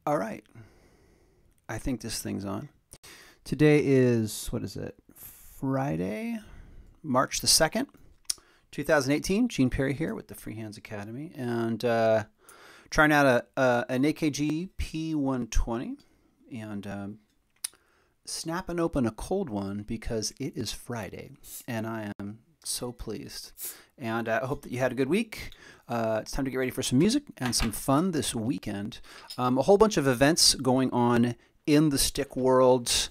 All right. I think this thing's on. Today is, what is it? Friday, March the 2nd, 2018. Gene Perry here with the Free Hands Academy. And trying out an AKG P120. And snapping open a cold one because it is Friday. And I am so pleased. And I hope that you had a good week. It's time to get ready for some music and some fun this weekend. A whole bunch of events going on in the stick world.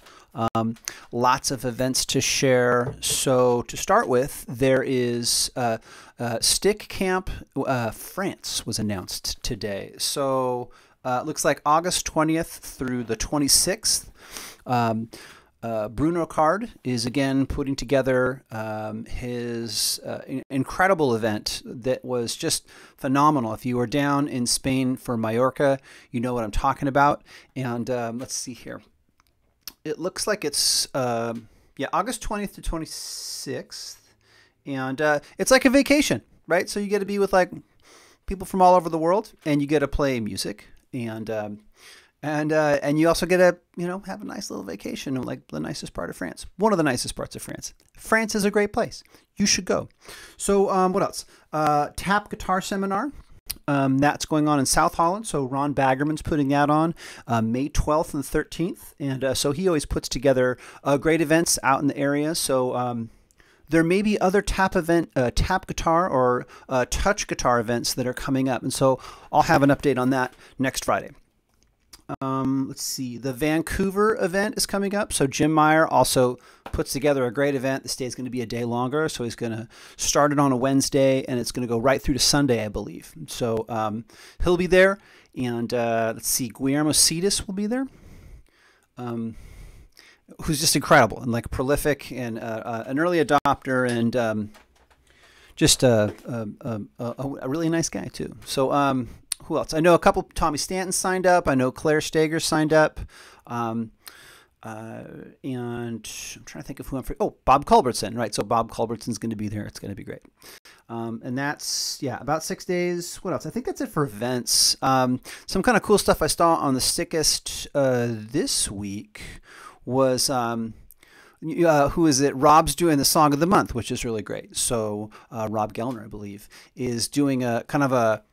Lots of events to share. So to start with, there is Stick Camp France was announced today. So it looks like August 20th through the 26th. Bruno Card is again putting together his incredible event that was just phenomenal. If you were down in Spain for Mallorca, you know what I'm talking about. And let's see here. It looks like it's August 20th to 26th. And it's like a vacation, right? So you get to be with like people from all over the world, and you get to play music. And you also get to, have a nice little vacation in like the nicest part of France. One of the nicest parts of France. France is a great place. You should go. So what else? Tap Guitar Seminar. That's going on in South Holland. So Ron Baggerman's putting that on May 12th and 13th. And so he always puts together great events out in the area. So there may be other tap guitar or touch guitar events that are coming up. And so I'll have an update on that next Friday. Let's see, the Vancouver event is coming up. So Jim Meyer also puts together a great event. This day is going to be a day longer. So he's going to start it on a Wednesday, and it's going to go right through to Sunday, I believe. So he'll be there. And let's see, Guillermo Cetus will be there, who's just incredible and like prolific and an early adopter and just a really nice guy too. So who else? I know a couple. Tommy Stanton signed up. I know Claire Steger signed up. And I'm trying to think of who I'm for. Oh, Bob Culbertson, right? So Bob Culbertson's going to be there. It's going to be great. And that's, about 6 days. What else? I think that's it for events. Some kind of cool stuff I saw on the Stickist this week was, who is it? Rob's doing the Song of the Month, which is really great. So Rob Gellner, I believe, is doing a kind of a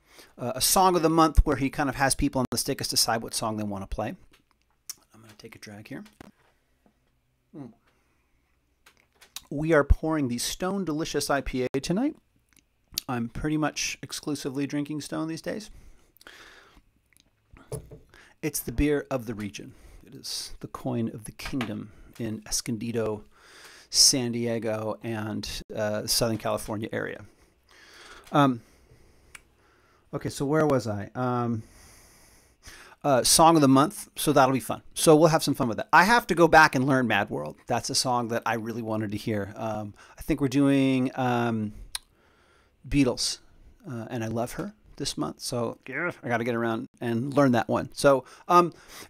song of the month where he kind of has people on the Stickist decide what song they want to play. I'm going to take a drag here. We are pouring the Stone Delicious IPA tonight. I'm pretty much exclusively drinking Stone these days. It's the beer of the region. It is the coin of the kingdom in Escondido, San Diego, and Southern California area. Okay, so where was I? Song of the Month, so that'll be fun. So we'll have some fun with that. I have to go back and learn Mad World. That's a song that I really wanted to hear. I think we're doing Beatles, and I Love Her this month. So I got to get around and learn that one. So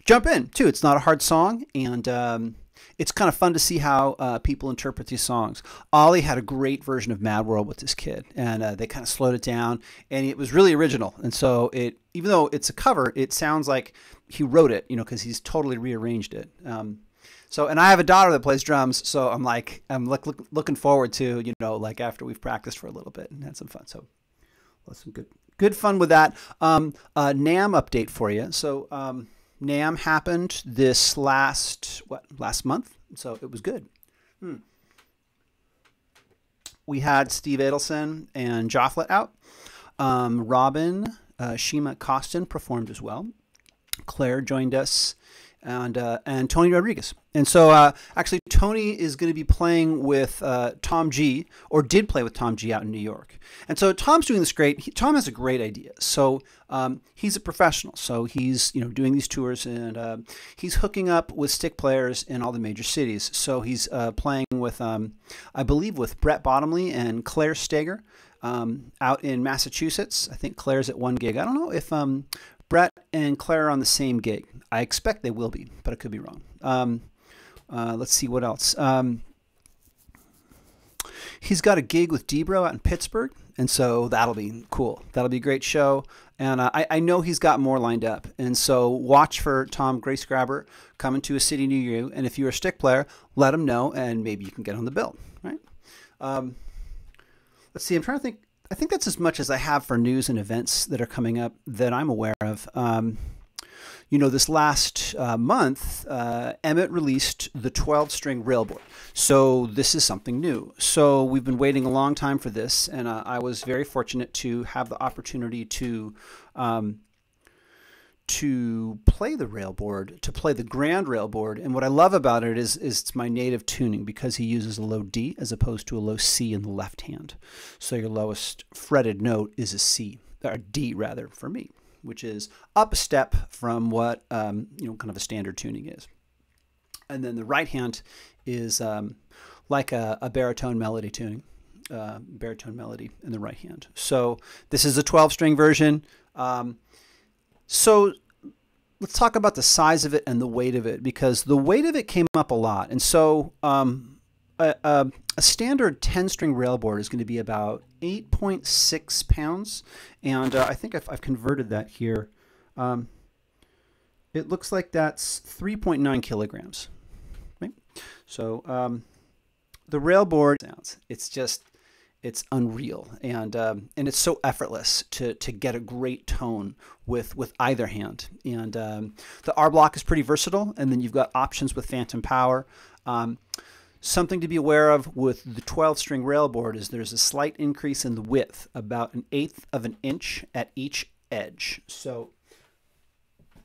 jump in, too. It's not a hard song, and it's kind of fun to see how people interpret these songs. Ollie had a great version of Mad World with this kid, and they kind of slowed it down, and it was really original. And so even though it's a cover, it sounds like he wrote it, because he's totally rearranged it. And I have a daughter that plays drums, so I'm looking forward to, like after we've practiced for a little bit and had some fun. So some good fun with that. NAMM update for you. So NAMM happened this last month, so it was good. We had Steve Adelson and Jofflet out. Robin Shima Costin performed as well. Claire joined us, and Tony Rodriguez. And so actually Tony is going to be playing with Tom G, or did play with Tom G out in New York. And so Tom's doing this great. Tom has a great idea. So he's a professional. So he's doing these tours, and he's hooking up with stick players in all the major cities. So he's playing with, I believe, with Brett Bottomley and Claire Steger out in Massachusetts. I think Claire's at one gig. I don't know if Brett and Claire are on the same gig. I expect they will be, but I could be wrong. Let's see what else. He's got a gig with Debro out in Pittsburgh, and so that'll be cool. That'll be a great show. And I know he's got more lined up. And so watch for Tom Gracegrabber coming to a city near you. And if you're a stick player, let him know, and maybe you can get on the bill, right? Let's see. I'm trying to think. I think that's as much as I have for news and events that are coming up that I'm aware of. You know, this last month, Emmett released the 12-string Railboard. So this is something new. So we've been waiting a long time for this, and I was very fortunate to have the opportunity to play the Railboard, to play the Grand Railboard. And what I love about it is it's my native tuning, because he uses a low D as opposed to a low C in the left hand. So your lowest fretted note is a C, or D rather, for me, which is up a step from what you know, kind of a standard tuning is. And then the right hand is like a baritone melody tuning, baritone melody in the right hand. So this is a 12-string version. So let's talk about the size of it and the weight of it, because the weight of it came up a lot. And so a standard 10-string Railboard is going to be about 8.6 pounds, and I think I've converted that here. It looks like that's 3.9 kilograms. Right? So the Railboard sounds, it's unreal, and it's so effortless to get a great tone with either hand. And the R block is pretty versatile, and then you've got options with phantom power. Something to be aware of with the 12-string Railboard is there's a slight increase in the width, about 1/8 of an inch at each edge. So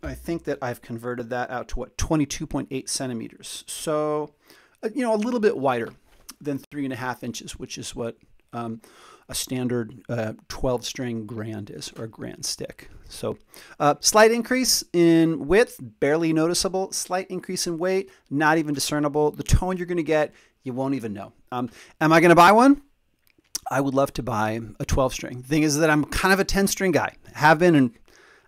I think that I've converted that out to what, 22.8 centimeters. So, you know, a little bit wider than 3.5 inches, which is what a standard 12-string Grand is, or Grand stick. So slight increase in width, barely noticeable. Slight increase in weight, not even discernible. The tone you're going to get, you won't even know. Am I going to buy one? I would love to buy a 12-string. The thing is that I'm kind of a 10-string guy. Have been, and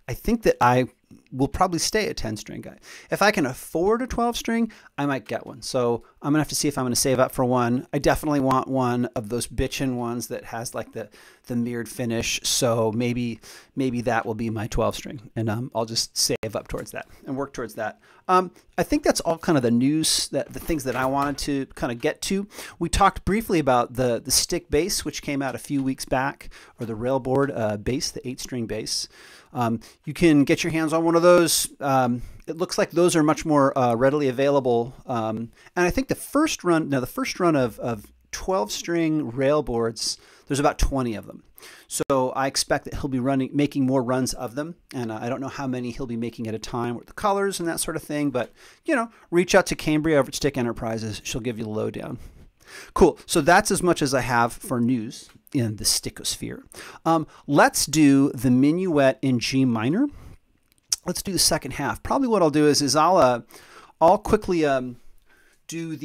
I think that I will probably stay a 10-string guy. If I can afford a 12-string, I might get one. So I'm going to have to see if I'm going to save up for one. I definitely want one of those bitchin' ones that has like the mirrored finish. So maybe that will be my 12-string, and I'll just save up towards that and work towards that. I think that's all kind of the news, the things that I wanted to kind of get to. We talked briefly about the stick bass, which came out a few weeks back, or the Railboard bass, the 8-string bass. You can get your hands on one of those. It looks like those are much more readily available. And I think the first run of 12-string Railboards, there's about 20 of them. So I expect that he'll be making more runs of them. And I don't know how many he'll be making at a time with the colors and that sort of thing. But, you know, reach out to Cambria over at Stick Enterprises. She'll give you the lowdown. Cool. So that's as much as I have for news in the stickosphere. Let's do the Minuet in G minor. Let's do the second half. Probably what I'll do is I'll quickly do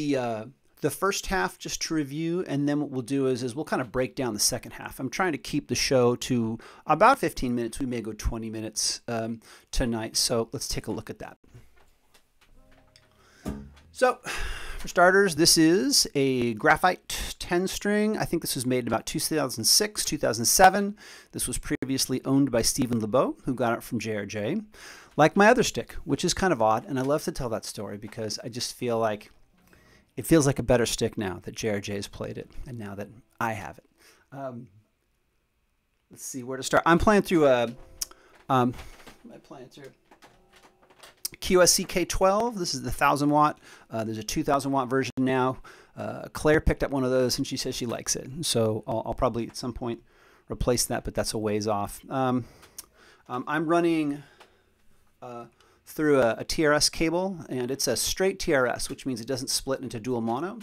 the first half just to review, and then what we'll do is we'll kind of break down the second half. I'm trying to keep the show to about 15 minutes. We may go 20 minutes tonight, so let's take a look at that. So, for starters, this is a graphite 10-string. I think this was made in about 2006, 2007. This was previously owned by Stephen LeBeau, who got it from JRJ. Like my other stick, which is kind of odd, and I love to tell that story because I just feel like it feels like a better stick now that JRJ has played it, and now that I have it. Let's see where to start. I'm playing through QSC K12. This is the 1,000 watt. There's a 2,000 watt version now. Claire picked up one of those and she says she likes it. So I'll probably at some point replace that, but that's a ways off. I'm running through a TRS cable, and it's a straight TRS, which means it doesn't split into dual mono.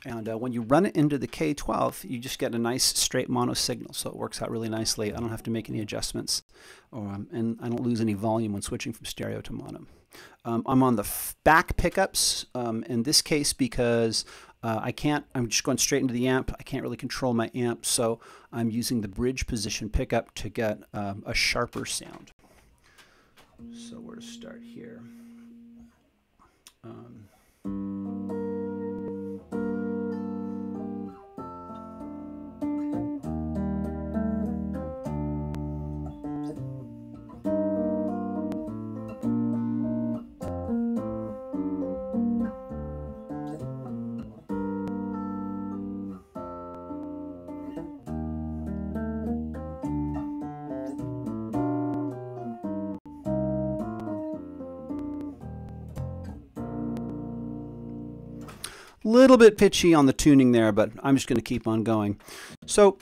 And when you run it into the K12, you just get a nice straight mono signal, so it works out really nicely. I don't have to make any adjustments, and I don't lose any volume when switching from stereo to mono. I'm on the back pickups in this case because I'm just going straight into the amp. I can't really control my amp, so I'm using the bridge position pickup to get a sharper sound. So where to start here? Little bit pitchy on the tuning there, but I'm just going to keep on going. So,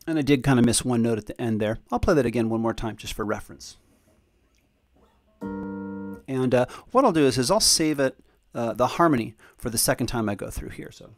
and I did kind of miss one note at the end there. I'll play that again one more time just for reference. And what I'll do is I'll save it, the harmony, for the second time I go through here. So.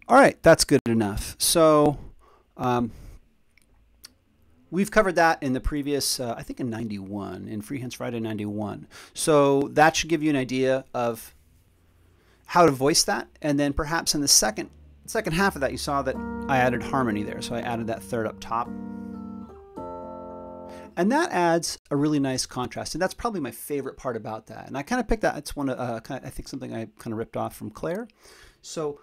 All right, that's good enough. So we've covered that in the previous, I think in 91, in Freehands Friday 91. So that should give you an idea of how to voice that. And then perhaps in the second half of that, you saw that I added harmony there. So I added that third up top. And that adds a really nice contrast. And that's probably my favorite part about that. And I kind of picked that. It's one of, I think something I kind of ripped off from Claire. So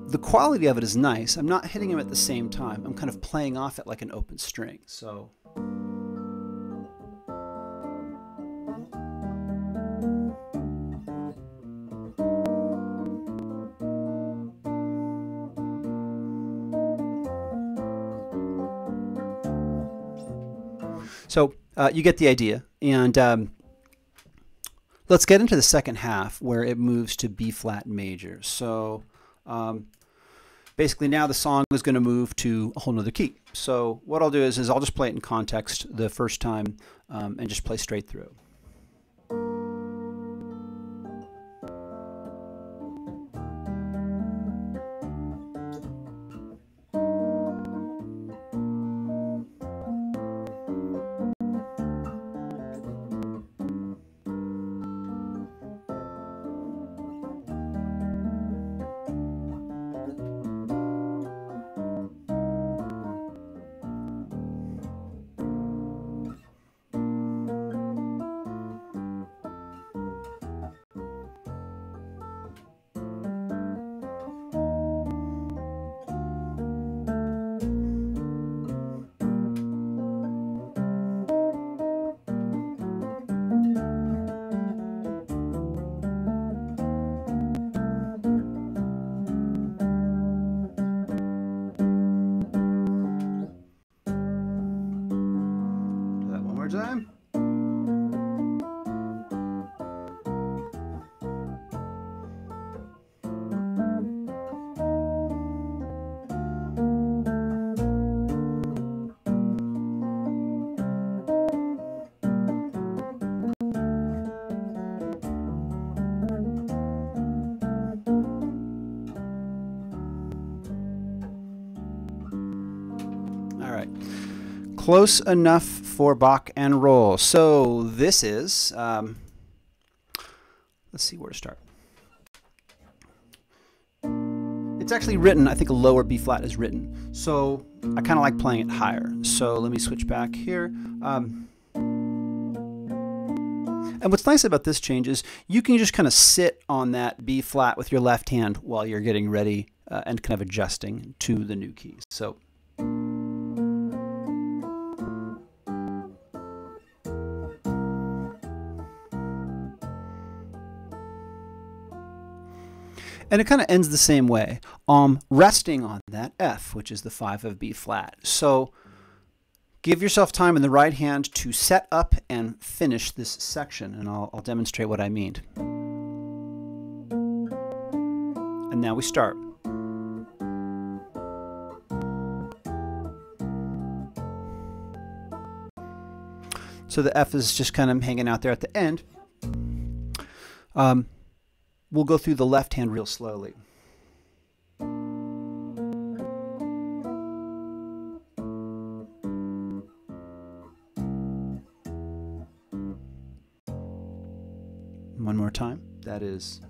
the quality of it is nice. I'm not hitting them at the same time. I'm kind of playing off it like an open string. So you get the idea. And let's get into the second half where it moves to B flat major. So basically now the song is going to move to a whole nother key. So what I'll do is I'll just play it in context the first time and just play straight through. Time. All right. Close enough for Bach and roll. So this is, let's see where to start. It's actually written, I think a lower B flat is written. So I kind of like playing it higher. So let me switch back here. And what's nice about this change is you can just kind of sit on that B flat with your left hand while you're getting ready and kind of adjusting to the new keys. So. And it kind of ends the same way, resting on that F, which is the 5 of B flat. So give yourself time in the right hand to set up and finish this section, and I'll demonstrate what I mean. And now we start. So the F is just kind of hanging out there at the end. We'll go through the left hand real slowly. One more time. That is.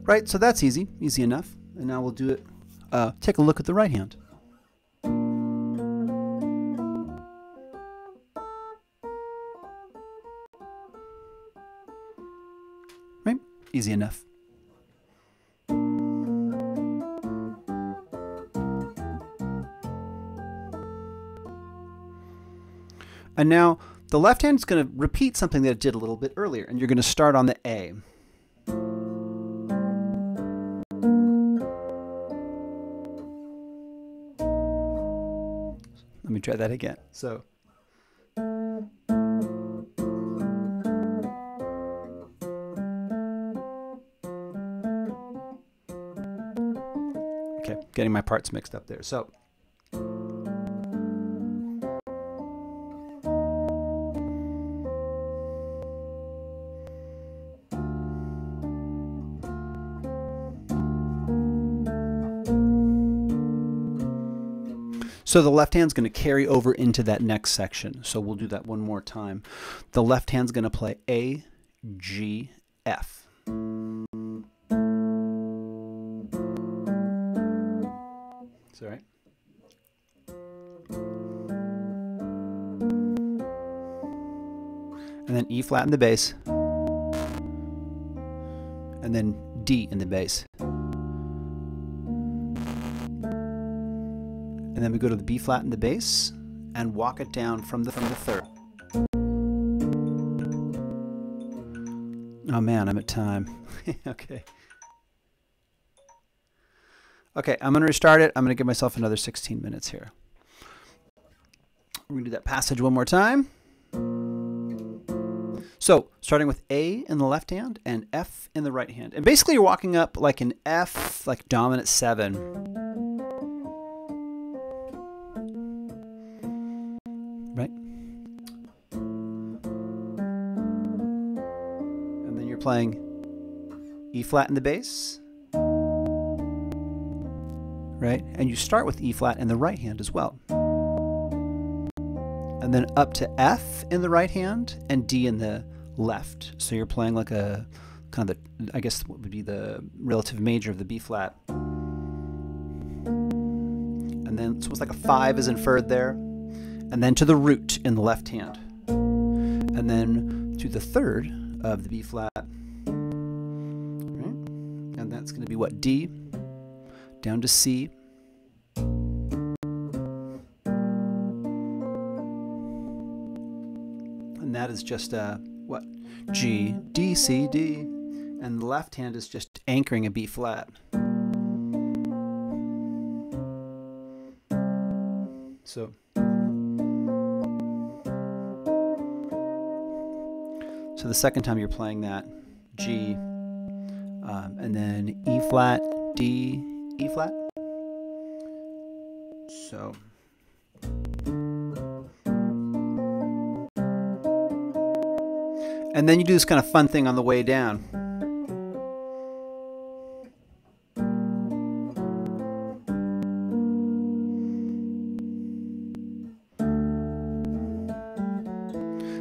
Right, so that's easy enough. And now we'll do it. Take a look at the right hand. Easy enough. And now the left hand is going to repeat something that it did a little bit earlier, and you're going to start on the A. Let me try that again. So. Okay, getting my parts mixed up there. So. So the left hand's going to carry over into that next section. So we'll do that one more time. The left hand's going to play A, G, F. Is that right? And then E flat in the bass. And then D in the bass. And then we go to the B flat in the bass and walk it down from the third. Oh man, I'm at time. Okay. Okay, I'm going to restart it. I'm going to give myself another 16 minutes here. We're going to do that passage one more time. So, starting with A in the left hand and F in the right hand. And basically you're walking up like an F, like dominant 7. Right? And then you're playing E flat in the bass. Right? And you start with E flat in the right hand as well. And then up to F in the right hand and D in the left. So you're playing like a kind of the, I guess what would be the relative major of the B flat. And then so it's like a 5 is inferred there. And then to the root in the left hand. And then to the third of the B flat. Right? And that's going to be what? D. Down to C. And that is just what? G, D, C, D. And the left hand is just anchoring a B flat. So the second time you're playing that, G, and then E flat, D, E flat. So. And then you do this kind of fun thing on the way down.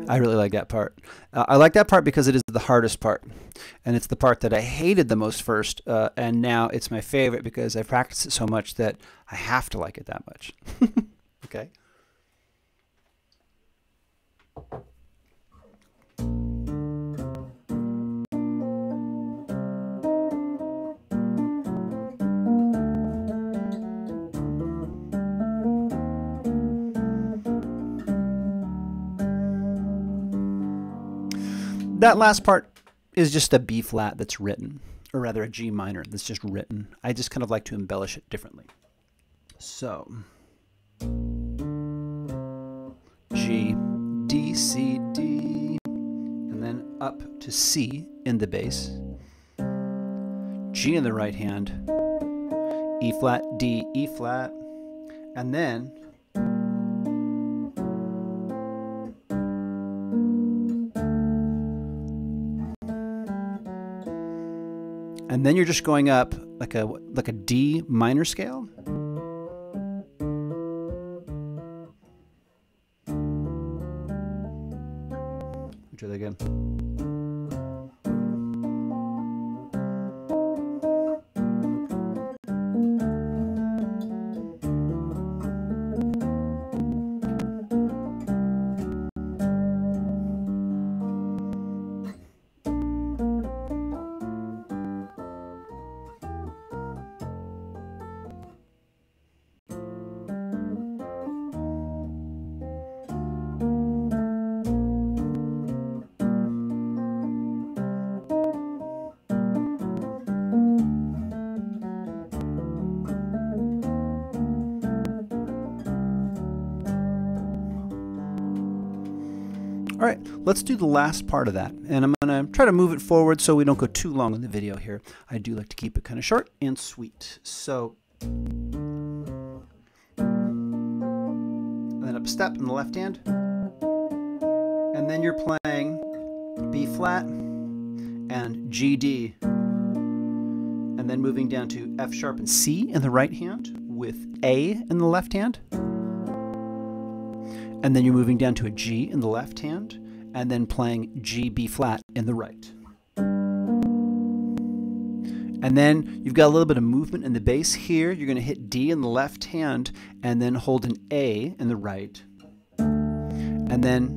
I really like that part. I like that part because it is the hardest part. And it's the part that I hated the most first. And now it's my favorite because I practiced it so much that I have to like it that much. Okay. That last part is just a B flat that's written, or rather a G minor that's just written. I just kind of like to embellish it differently. So, G, D, C, D, and then up to C in the bass, G in the right hand, E flat, D, E flat, and then you're just going up like a D minor scale. Try that again. All right, let's do the last part of that. And I'm going to try to move it forward so we don't go too long in the video here. I do like to keep it kind of short and sweet. So, and then up a step in the left hand. And then you're playing B flat and G, D. And then moving down to F sharp and C in the right hand with A in the left hand. And then you're moving down to a G in the left hand, and then playing G, B flat in the right. And then you've got a little bit of movement in the bass here. You're going to hit D in the left hand, and then hold an A in the right. And then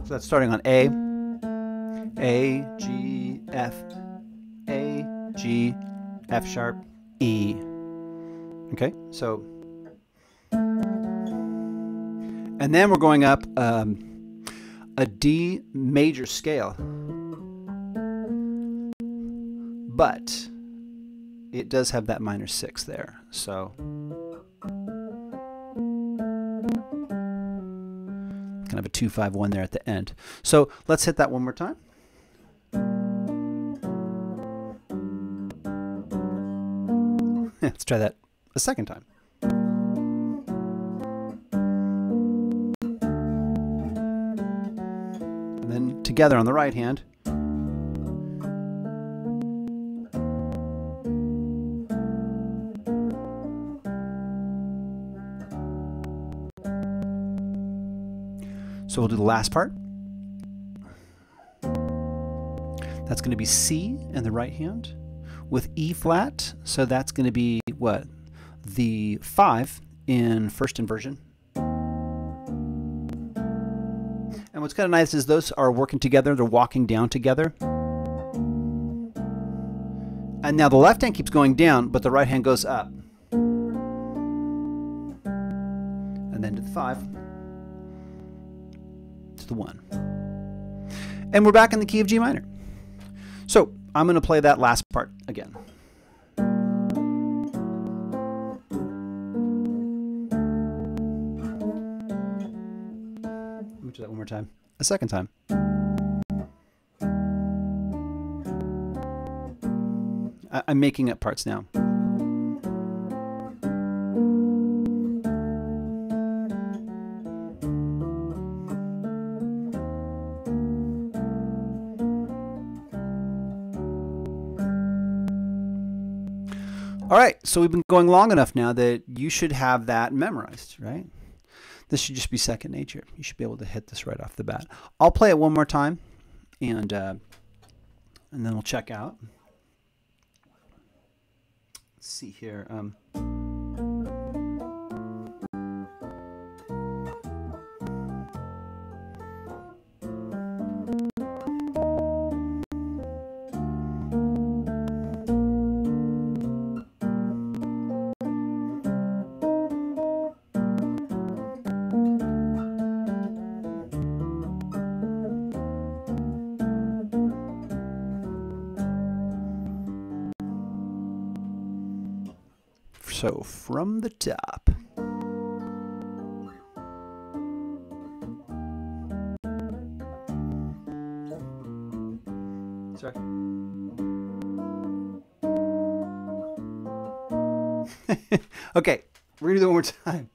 so that's starting on A, G, F, A, G, F sharp, E. Okay, so, and then we're going up a D major scale, but it does have that minor 6 there, so kind of a 2-5-1 there at the end. So let's hit that one more time. Let's try that a second time. And then together on the right hand. So we'll do the last part. That's going to be C in the right hand with E flat, so that's going to be what? The 5 in first inversion. And what's kind of nice is those are working together, they're walking down together. And now the left hand keeps going down, but the right hand goes up. And then to the 5, to the 1. And we're back in the key of G minor. So I'm going to play that last part again. Let me do that one more time. A second time. I'm making up parts now. All right, so we've been going long enough now that you should have that memorized, right? This should just be second nature. You should be able to hit this right off the bat. I'll play it one more time, and then we'll check out. Let's see here. So from the top. Sorry. Okay, we're gonna do it one more time.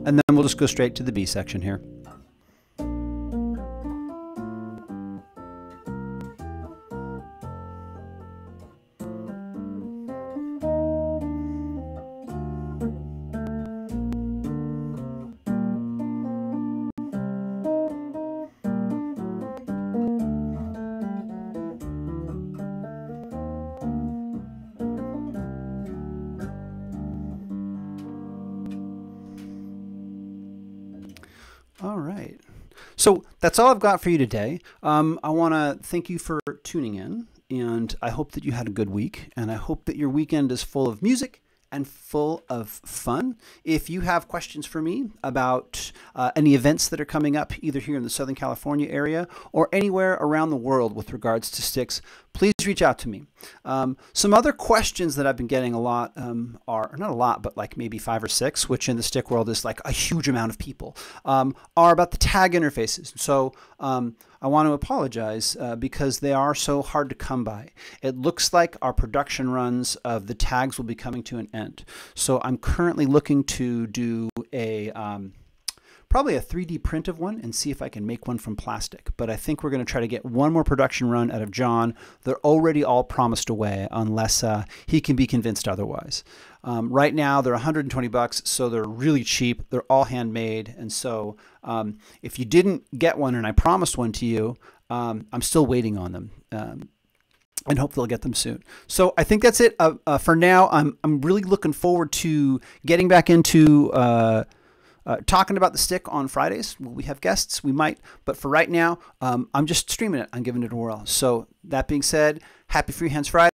And then we'll just go straight to the B section here. So that's all I've got for you today. I want to thank you for tuning in, and I hope that you had a good week, and I hope that your weekend is full of music and full of fun. If you have questions for me about any events that are coming up either here in the Southern California area or anywhere around the world with regards to sticks, please reach out to me. Some other questions that I've been getting a lot are, not a lot, but like maybe 5 or 6, which in the stick world is like a huge amount of people, are about the tag interfaces. So I want to apologize because they are so hard to come by. It looks like our production runs of the tags will be coming to an end. So I'm currently looking to do a probably a 3D print of one and see if I can make one from plastic. But I think we're going to try to get one more production run out of John. They're already all promised away unless he can be convinced otherwise. Right now they're $120, so they're really cheap. They're all handmade, and so if you didn't get one and I promised one to you, I'm still waiting on them. And hope they'll get them soon. So I think that's it for now. I'm really looking forward to getting back into talking about the stick on Fridays. Will we have guests? We might. But for right now, I'm just streaming it. I'm giving it a whirl. So that being said, happy Freehands Friday.